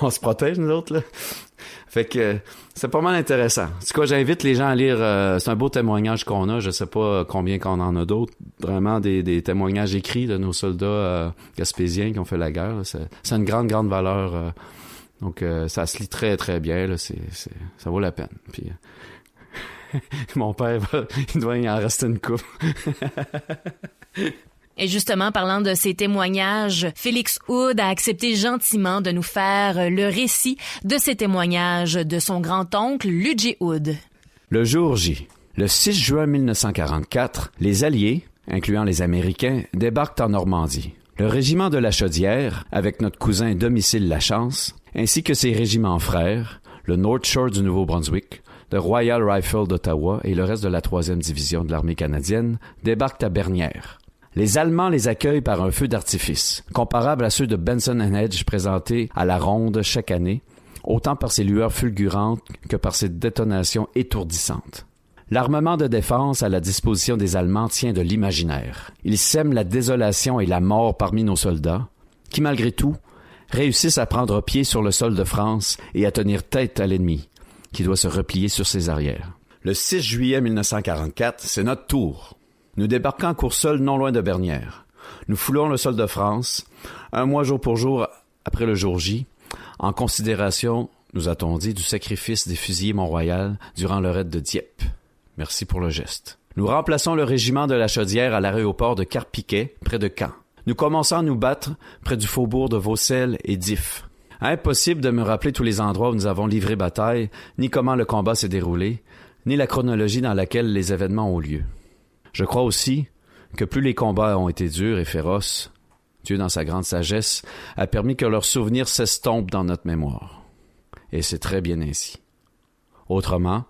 On se protège, nous autres, là. Fait que c'est pas mal intéressant. En tout cas, j'invite les gens à lire. C'est un beau témoignage qu'on a. Je sais pas combien qu'on en a d'autres. Vraiment des témoignages écrits de nos soldats gaspésiens qui ont fait la guerre. Là. C'est une grande, grande valeur. Donc, ça se lit très, très bien. Là. Ça vaut la peine. Puis, mon père, il doit y en rester une coupe. Et justement, parlant de ces témoignages, Félix Hood a accepté gentiment de nous faire le récit de ces témoignages de son grand-oncle Ludger Hood. Le jour J. Le 6 juin 1944, les Alliés, incluant les Américains, débarquent en Normandie. Le régiment de la Chaudière, avec notre cousin Domicile Lachance, ainsi que ses régiments frères, le North Shore du Nouveau-Brunswick, le Royal Rifle d'Ottawa et le reste de la 3e division de l'armée canadienne, débarquent à Bernières. Les Allemands les accueillent par un feu d'artifice, comparable à ceux de Benson and Hedge présentés à la ronde chaque année, autant par ses lueurs fulgurantes que par ses détonations étourdissantes. L'armement de défense à la disposition des Allemands tient de l'imaginaire. Il sème la désolation et la mort parmi nos soldats, qui malgré tout réussissent à prendre pied sur le sol de France et à tenir tête à l'ennemi, qui doit se replier sur ses arrières. Le 6 juillet 1944, c'est notre tour. Nous débarquons en Courseul, non loin de Bernières. Nous foulons le sol de France, un mois jour pour jour après le jour J, en considération, nous a-t-on dit, du sacrifice des fusiliers Mont-Royal durant le raid de Dieppe. Merci pour le geste. Nous remplaçons le régiment de la Chaudière à l'aéroport de Carpiquet, près de Caen. Nous commençons à nous battre près du faubourg de Vaucelles et d'If. Impossible de me rappeler tous les endroits où nous avons livré bataille, ni comment le combat s'est déroulé, ni la chronologie dans laquelle les événements ont lieu. Je crois aussi que plus les combats ont été durs et féroces, Dieu, dans sa grande sagesse, a permis que leurs souvenirs s'estompent dans notre mémoire. Et c'est très bien ainsi. Autrement,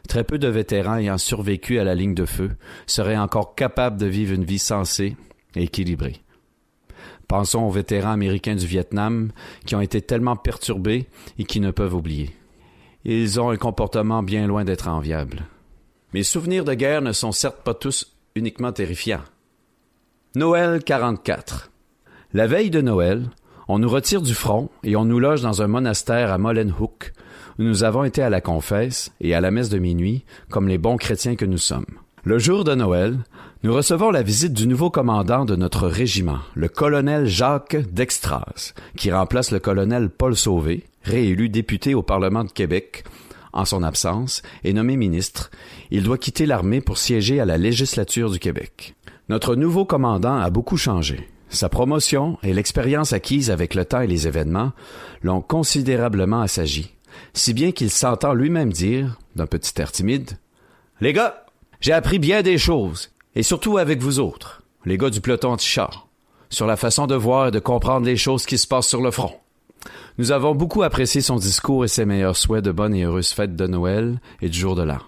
très peu de vétérans ayant survécu à la ligne de feu seraient encore capables de vivre une vie sensée et équilibrée. Pensons aux vétérans américains du Vietnam qui ont été tellement perturbés et qui ne peuvent oublier. Ils ont un comportement bien loin d'être enviable. Mes souvenirs de guerre ne sont certes pas tous uniquement terrifiants. Noël 44. La veille de Noël, on nous retire du front et on nous loge dans un monastère à Molenhoek où nous avons été à la confesse et à la messe de minuit comme les bons chrétiens que nous sommes. Le jour de Noël, nous recevons la visite du nouveau commandant de notre régiment, le colonel Jacques Dextraz, qui remplace le colonel Paul Sauvé, réélu député au Parlement de Québec. En son absence et nommé ministre, il doit quitter l'armée pour siéger à la législature du Québec. Notre nouveau commandant a beaucoup changé. Sa promotion et l'expérience acquise avec le temps et les événements l'ont considérablement assagi, si bien qu'il s'entend lui-même dire, d'un petit air timide, « Les gars, j'ai appris bien des choses, et surtout avec vous autres, les gars du peloton anti-char, sur la façon de voir et de comprendre les choses qui se passent sur le front. » Nous avons beaucoup apprécié son discours et ses meilleurs souhaits de bonnes et heureuses fêtes de Noël et du jour de l'an.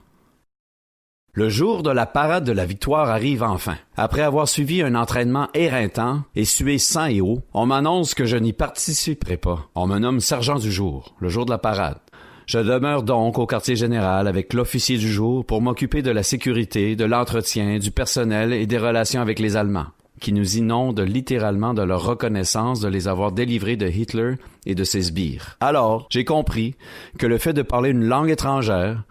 Le jour de la parade de la victoire arrive enfin. Après avoir suivi un entraînement éreintant et sué sang et eau, on m'annonce que je n'y participerai pas. On me nomme sergent du jour, le jour de la parade. Je demeure donc au quartier général avec l'officier du jour pour m'occuper de la sécurité, de l'entretien, du personnel et des relations avec les Allemands, qui nous inondent littéralement de leur reconnaissance de les avoir délivrés de Hitler et de ses sbires. Alors, j'ai compris que le fait de parler une langue étrangère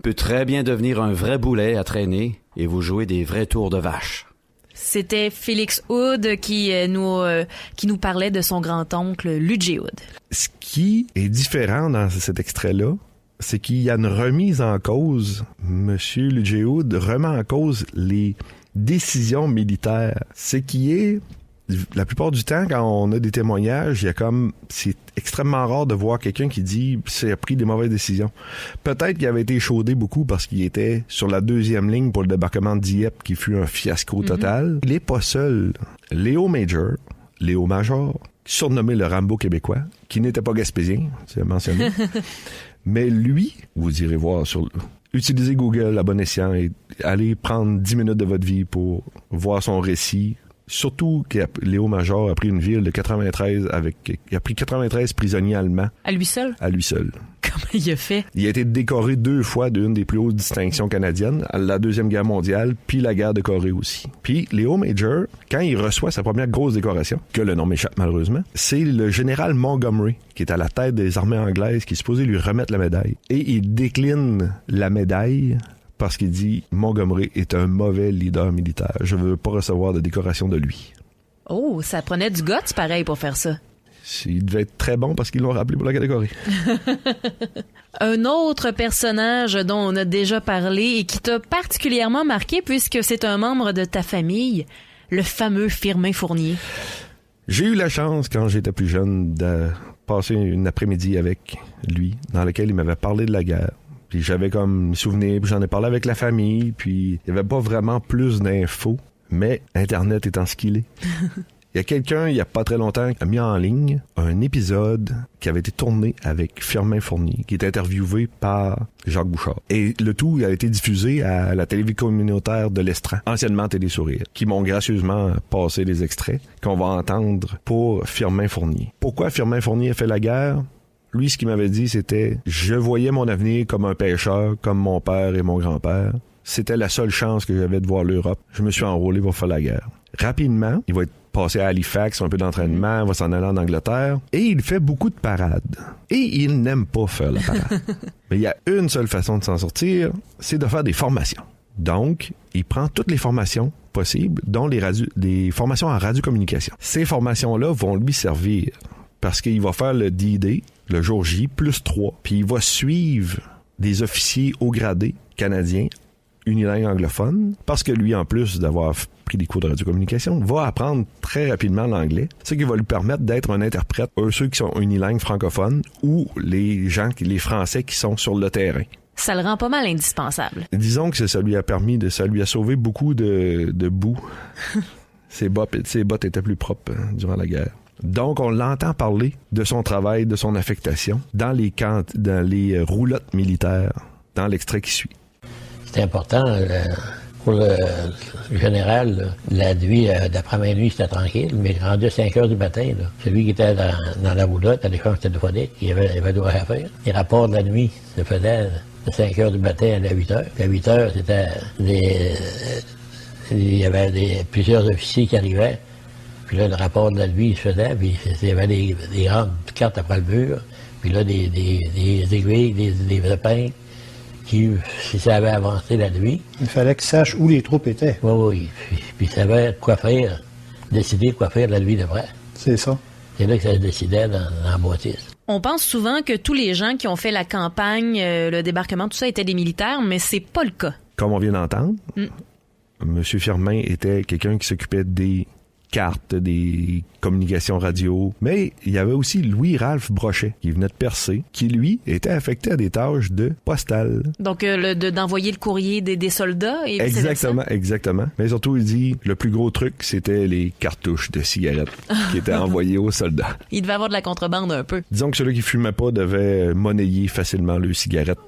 peut très bien devenir un vrai boulet à traîner et vous jouer des vrais tours de vache. C'était Félix Hood qui nous parlait de son grand-oncle Ludger Hood. Ce qui est différent dans cet extrait-là, c'est qu'il y a une remise en cause. Monsieur Ludger Hood remet en cause les décision militaire. Ce qui est, la plupart du temps, quand on a des témoignages, il y a c'est extrêmement rare de voir quelqu'un qui dit qu'il a pris des mauvaises décisions. Peut-être qu'il avait été échaudé beaucoup parce qu'il était sur la 2e ligne pour le débarquement de Dieppe, qui fut un fiasco total. Il n'est pas seul. Léo Major, surnommé le Rambo québécois, qui n'était pas gaspésien, c'est mentionné. Mais lui, vous irez voir utilisez Google à bon escient et allez prendre 10 minutes de votre vie pour voir son récit. Surtout que Léo Major a pris une ville de 93 il a pris 93 prisonniers allemands. À lui seul? À lui seul. Quand il a fait? Il a été décoré 2 fois d'une des plus hautes distinctions canadiennes, la Deuxième Guerre mondiale, puis la guerre de Corée aussi. Puis Léo Major, quand il reçoit sa première grosse décoration, que le nom m'échappe malheureusement, c'est le général Montgomery, qui est à la tête des armées anglaises, qui est supposé lui remettre la médaille. Et il décline la médaille parce qu'il dit « Montgomery est un mauvais leader militaire. Je veux pas recevoir de décoration de lui. » Oh, ça prenait du guts pareil pour faire ça. Il devait être très bon parce qu'ils l'ont rappelé pour la catégorie. Un autre personnage dont on a déjà parlé et qui t'a particulièrement marqué puisque c'est un membre de ta famille, le fameux Firmin Fournier. J'ai eu la chance, quand j'étais plus jeune, de passer une après-midi avec lui, dans lequel il m'avait parlé de la guerre. Puis j'avais comme souvenir, puis j'en ai parlé avec la famille, puis il n'y avait pas vraiment plus d'infos, mais Internet étant ce qu'il est. Il y a quelqu'un, il n'y a pas très longtemps, qui a mis en ligne un épisode qui avait été tourné avec Firmin Fournier, qui est interviewé par Jacques Bouchard. Et le tout a été diffusé à la télévision communautaire de l'Estran, anciennement Télé-Sourire, qui m'ont gracieusement passé les extraits qu'on va entendre pour Firmin Fournier. Pourquoi Firmin Fournier a fait la guerre? Lui, ce qu'il m'avait dit, c'était « Je voyais mon avenir comme un pêcheur, comme mon père et mon grand-père. C'était la seule chance que j'avais de voir l'Europe. Je me suis enrôlé pour faire la guerre. » Rapidement, il va être passé à Halifax, un peu d'entraînement, va s'en aller en Angleterre, et il fait beaucoup de parades. Et il n'aime pas faire la parade. Mais il y a une seule façon de s'en sortir, c'est de faire des formations. Donc, il prend toutes les formations possibles, dont les formations en radiocommunication. Ces formations-là vont lui servir, parce qu'il va faire le D-Day, le jour J, +3, puis il va suivre des officiers haut gradés canadiens unilingue anglophone, parce que lui, en plus d'avoir pris des cours de radiocommunication, va apprendre très rapidement l'anglais, ce qui va lui permettre d'être un interprète, ceux qui sont unilingues francophones ou les Français qui sont sur le terrain. Ça le rend pas mal indispensable. Disons que ça lui a sauvé beaucoup de boue. Ses bottes étaient plus propres durant la guerre. Donc, on l'entend parler de son travail, de son affectation, dans les roulottes militaires, dans l'extrait qui suit. C'est important pour le général. La nuit, d'après-midi, c'était tranquille, mais rendu à 5 heures du matin, là, celui qui était dans la roulotte à l'échange téléphonique, il avait droit à faire. Les rapports de la nuit se faisaient de 5 heures du matin à 8 heures. Puis à 8 heures, c'était il y avait plusieurs officiers qui arrivaient. Puis là, le rapport de la nuit, il se faisait, puis il y avait des grandes cartes après le mur, puis là, des aiguilles, des épingles, qui, si ça avait avancé la nuit... Il fallait qu'ils sachent où les troupes étaient. Oui. Puis ça savait quoi faire, décider quoi faire la nuit d'après. C'est ça. C'est là que ça se décidait dans la bâtisse. On pense souvent que tous les gens qui ont fait la campagne, le débarquement, tout ça, étaient des militaires, mais c'est pas le cas. Comme on vient d'entendre, M. Firmin était quelqu'un qui s'occupait des cartes, des communications radio. Mais il y avait aussi Louis-Ralph Brochet, qui venait de Percé, qui, lui, était affecté à des tâches de postale. Donc, d'envoyer le courrier des soldats et Exactement. Mais surtout, il dit, le plus gros truc, c'était les cartouches de cigarettes qui étaient envoyées aux soldats. Il devait avoir de la contrebande un peu. Disons que ceux-là qui fumaient pas devaient monnayer facilement leurs cigarettes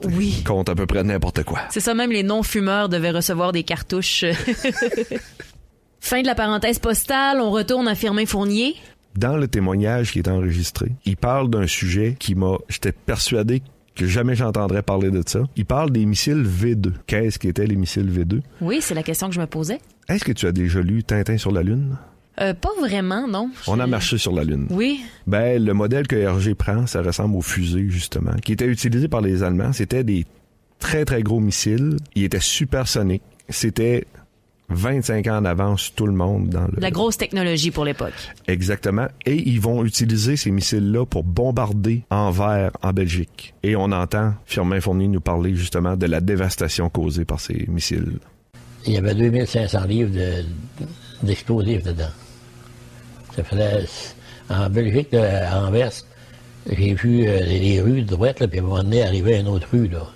contre à peu près n'importe quoi. C'est ça, même les non-fumeurs devaient recevoir des cartouches. Fin de la parenthèse postale, on retourne à Firmin Fournier. Dans le témoignage qui est enregistré, il parle d'un sujet j'étais persuadé que jamais j'entendrais parler de ça. Il parle des missiles V2. Qu'est-ce qu'étaient les missiles V2? Oui, c'est la question que je me posais. Est-ce que tu as déjà lu Tintin sur la Lune? Pas vraiment, non. On a marché sur la Lune. Oui. Le modèle que Hergé prend, ça ressemble aux fusées, justement, qui étaient utilisés par les Allemands. C'était des très, très gros missiles. Ils étaient supersoniques. C'était 25 ans en avance tout le monde dans la grosse technologie pour l'époque. Exactement. Et ils vont utiliser ces missiles-là pour bombarder Anvers en Belgique. Et on entend Firmin Fournier nous parler justement de la dévastation causée par ces missiles. Il y avait 2500 livres d'explosifs dedans. Ça faisait... En Belgique, à Anvers, j'ai vu les rues de droite, là, puis à un moment donné, arrivait une autre rue, là.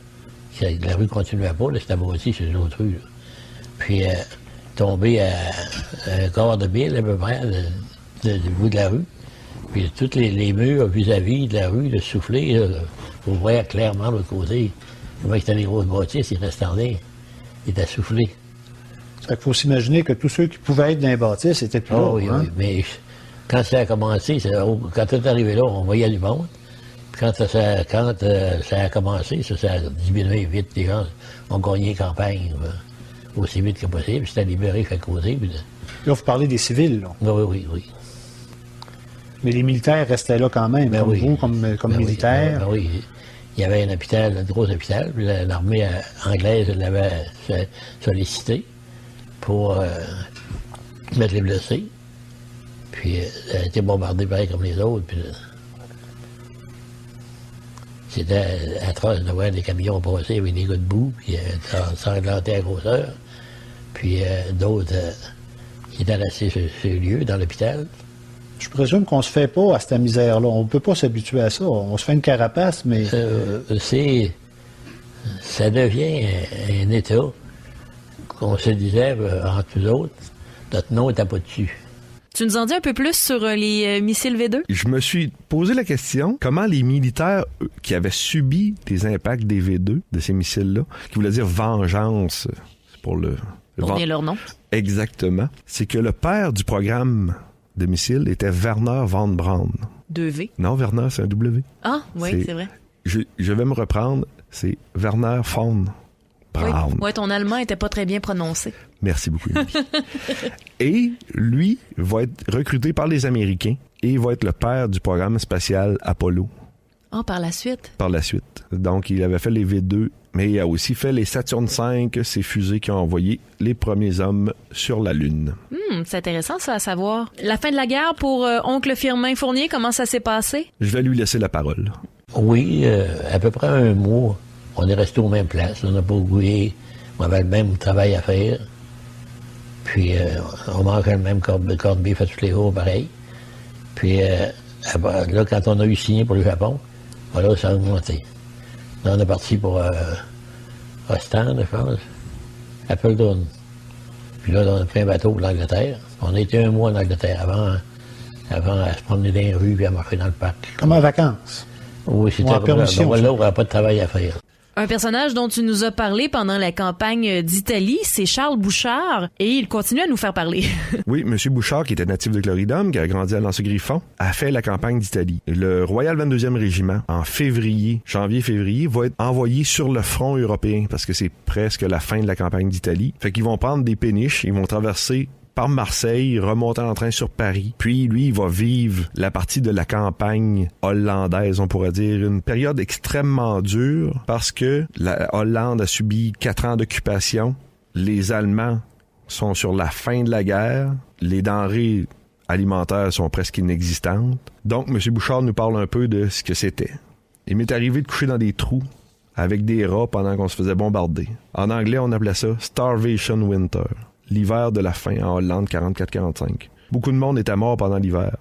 La rue ne continuait pas, là, c'était bâti sur une autre rue, là. Puis tombé à un quart de mille à peu près du bout de la rue. Puis tous les murs vis-à-vis de la rue, de souffler, pour voir clairement de l'autre côté. Comment c'était les grosses bâtisses, ils restaient en l'air. Ils étaient soufflés. Il faut s'imaginer que tous ceux qui pouvaient être dans les bâtisses étaient plus là. Oui, mais quand ça a commencé, quand tout est arrivé là, on voyait du monde. Puis Quand ça a commencé, ça a diminué vite. Les gens ont gagné campagne aussi vite que possible. C'était libéré chaque côté. Puis Là, vous parlez des civils, là. oui. Mais les militaires restaient là quand même, Ben comme oui. vous, comme militaires. Ben oui. Il y avait un hôpital, un gros hôpital, puis l'armée anglaise l'avait sollicité pour mettre les blessés. Puis elle a été bombardée pareil comme les autres. Puis, c'était atroce de voir des camions passer avec des gars de boue, puis s'englanter à grosseur. Puis d'autres qui étaient restés sur ce lieu, dans l'hôpital. Je présume qu'on se fait pas à cette misère-là. On peut pas s'habituer à ça. On se fait une carapace, mais... Ça devient un état qu'on se disait entre nous autres, notre nom n'était pas dessus. Tu nous en dis un peu plus sur les missiles V2? Je me suis posé la question, comment les militaires qui avaient subi les impacts des V2, de ces missiles-là, qui voulait dire vengeance, c'est pour le Pour bien leur nom. Exactement. C'est que le père du programme de missiles était Werner von Braun. 2V. Non, Werner, c'est un W. Ah, oui, c'est vrai. Je vais me reprendre, c'est Werner von Braun. Oui, ton allemand était pas très bien prononcé. Merci beaucoup, Émilie. Et lui va être recruté par les Américains et va être le père du programme spatial Apollo. Ah, par la suite? Par la suite. Donc, il avait fait les V2, mais il a aussi fait les Saturn V, ces fusées qui ont envoyé les premiers hommes sur la Lune. C'est intéressant, ça, à savoir. La fin de la guerre pour oncle Firmin Fournier, comment ça s'est passé? Je vais lui laisser la parole. Oui, à peu près un mois. On est resté aux mêmes places. On n'a pas oublié. On avait le même travail à faire. Puis, on mangeait le même corned beef à tous les jours, pareil. Puis, là, quand on a eu signé pour le Japon, voilà, ça a augmenté. Là, on est parti pour Ostende, je pense, Appledon. Puis là, on a pris un bateau pour l'Angleterre. On a été un mois en Angleterre avant à se promener dans les rues et à marcher dans le parc. Comme en vacances. Oui, c'était en permission, là, on n'avait pas de travail à faire. Un personnage dont tu nous as parlé pendant la campagne d'Italie, c'est Charles Bouchard, et il continue à nous faire parler. Oui, M. Bouchard, qui était natif de Cloridum, qui a grandi à Lanse-Griffon, a fait la campagne d'Italie. Le Royal 22e Régiment, en janvier-février, va être envoyé sur le front européen, parce que c'est presque la fin de la campagne d'Italie. Fait qu'ils vont prendre des péniches, ils vont traverser par Marseille, remonter en train sur Paris. Puis, lui, il va vivre la partie de la campagne hollandaise, on pourrait dire, une période extrêmement dure parce que la Hollande a subi 4 ans d'occupation. Les Allemands sont sur la fin de la guerre. Les denrées alimentaires sont presque inexistantes. Donc, M. Bouchard nous parle un peu de ce que c'était. Il m'est arrivé de coucher dans des trous avec des rats pendant qu'on se faisait bombarder. En anglais, on appelait ça « Starvation Winter ». L'hiver de la faim en Hollande, 44-45. Beaucoup de monde était mort pendant l'hiver.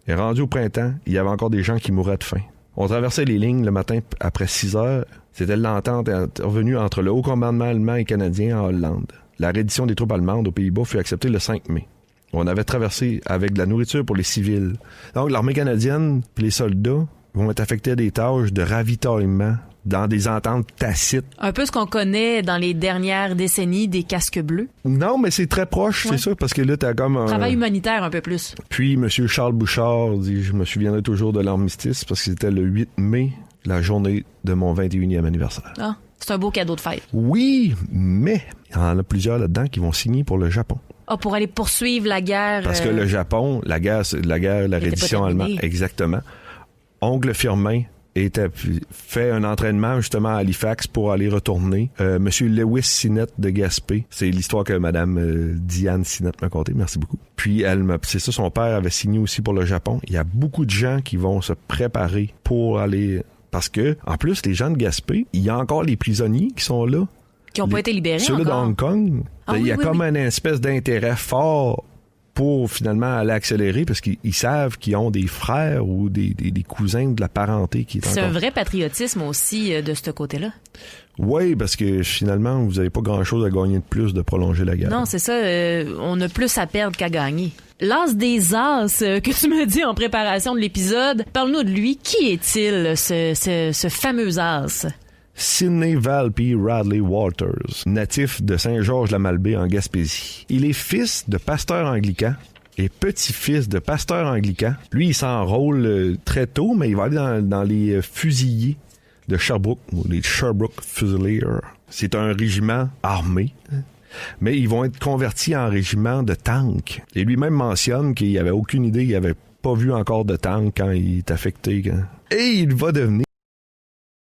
Et rendu au printemps, il y avait encore des gens qui mouraient de faim. On traversait les lignes le matin après 6 heures. C'était l'entente intervenue entre le haut commandement allemand et canadien en Hollande. La reddition des troupes allemandes aux Pays-Bas fut acceptée le 5 mai. On avait traversé avec de la nourriture pour les civils. Donc l'armée canadienne et les soldats vont être affectés à des tâches de ravitaillement dans des ententes tacites. Un peu ce qu'on connaît dans les dernières décennies des casques bleus. Non, mais c'est très proche, c'est ça, parce que là, t'as comme un... Travail humanitaire un peu plus. Puis, M. Charles Bouchard dit, je me souviendrai toujours de l'armistice, parce que c'était le 8 mai, la journée de mon 21e anniversaire. Ah, c'est un beau cadeau de fête. Oui, mais il y en a plusieurs là-dedans qui vont signer pour le Japon. Ah, pour aller poursuivre la guerre... Parce que le Japon, la reddition allemande, exactement. Oncle Firmin fait un entraînement justement à Halifax pour aller retourner. Monsieur Lewis Sinnett de Gaspé, c'est l'histoire que Madame Diane Sinnett m'a contée, merci beaucoup. Puis c'est ça, son père avait signé aussi pour le Japon. Il y a beaucoup de gens qui vont se préparer pour aller... Parce que, en plus, les gens de Gaspé, il y a encore les prisonniers qui sont là. Qui n'ont pas été libérés ceux encore. de Hong Kong. Ah, il y a oui, comme une espèce d'intérêt fort pour finalement aller accélérer parce qu'ils savent qu'ils ont des frères ou des cousins de la parenté qui est C'est encore... un vrai patriotisme aussi de ce côté-là. Oui, parce que finalement, vous n'avez pas grand-chose à gagner de plus de prolonger la guerre. Non, c'est ça. On a plus à perdre qu'à gagner. L'as des as que tu m'as dit en préparation de l'épisode, parle-nous de lui. Qui est-il, ce fameux as? Sidney Valpy Radley Walters, natif de Saint-Georges-la-Malbaie en Gaspésie. Il est fils de pasteur anglican est petit-fils de pasteur anglican. Lui, il s'enrôle très tôt, mais il va aller dans les fusiliers de Sherbrooke, ou les Sherbrooke Fusiliers. C'est un régiment armé, mais ils vont être convertis en régiment de tanks. Et lui-même mentionne qu'il avait aucune idée, il avait pas vu encore de tank quand il est affecté. Et il va devenir